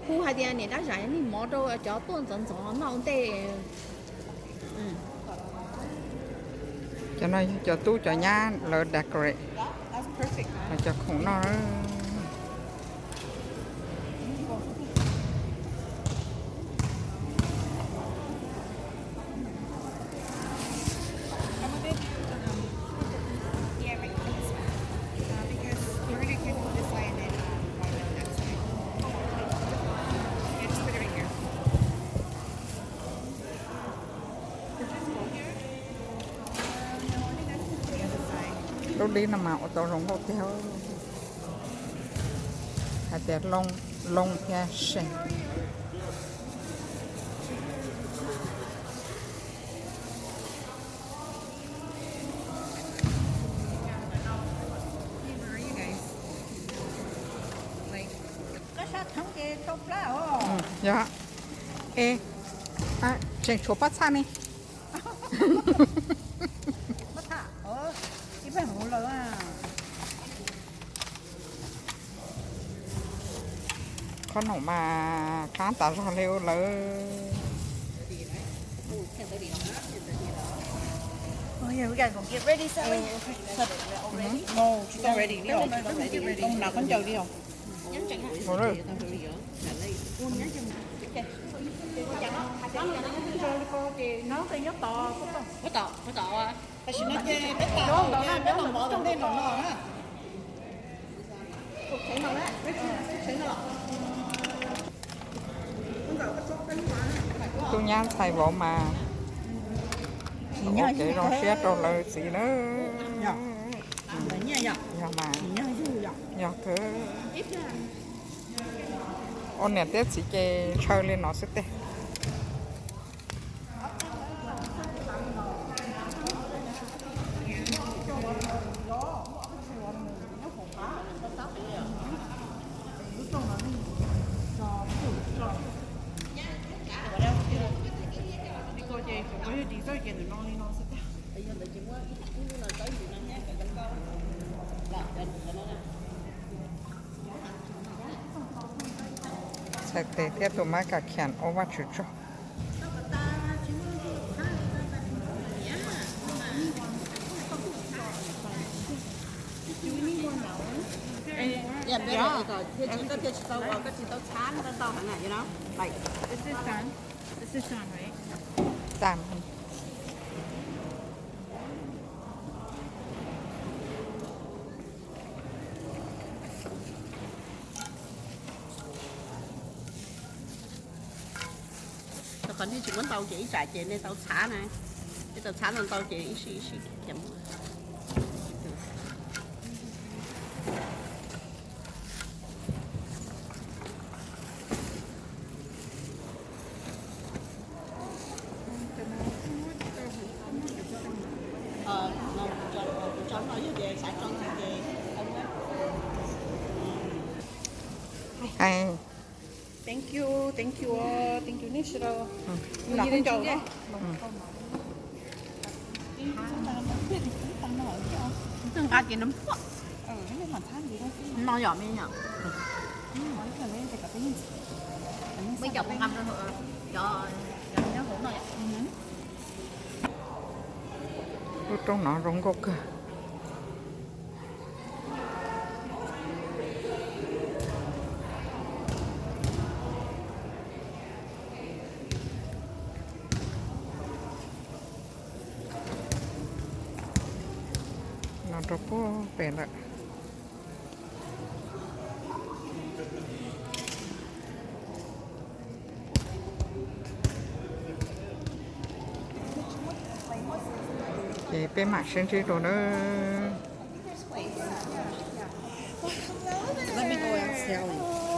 khu hai tiền này đã rải đi mua đồ cho tuần dần dần nó để cho nó cho tú cho nhá lỡ decorate That's perfect. mà cho khủng nó Yeah, right this way. Because we're gonna go this way and then one that side. Yeah, just put it right here. No, I think that's the other side. lúc đi nằm mạo tàu rồng hotel hay để long long kia sen Where are you guys? Like, Có sát không kì tốt lá hả? dạ ê à trên chỗ bắt xa này Mất thả. Cái phải hổ lớn à. con hổ mà khá tả ra liêu lỡ Oh yeah, we gotta go get ready, Sally. no, she's already. Ông nào con chờ đi không? hổ rồi Nó phải nhớ to, có không? có tỏ à Tại vì nó chê bé tàu, bé lòng bỏ trong đây nó á. tôi nhang xài vỏ mà ok rồi xét rồi lời gì nữa Dạ. Nhớ nhở. dạ mà Nhớ chứ nhở. dạ cứ ôn nè tết chỉ chơi chơi lên nó sức tê Đi coi chị, có đi tới kia rồi non đi non sẽ. sạch tê tiếp tục mấy cả khèn ô vắt chút cho dạ bây giờ rồi thì chỉ có cái tàu cái chỉ tàu chán cái tàu hả này you know like This is done. This is done, right? tạm còn thì chỉ muốn tàu chỉ trả tiền nên tàu chán này cái tàu chán là tàu chỉ xí chấm cho nó với về xã con về không á hay Thank you, thank you, thank you, Nishiro. Nào con chờ đó. từng ăn cái nấm phượng Cái này than gì đâu. nó nhỏ mấy nhỏ Nói là lên thì cả cái gì. mấy chồng con ăn cho nhớ hổ này lúc trong nó rong gốc cơ nó rất bố bền lại chị bé mặt sinh trí rồi đó Let me go ask Sally.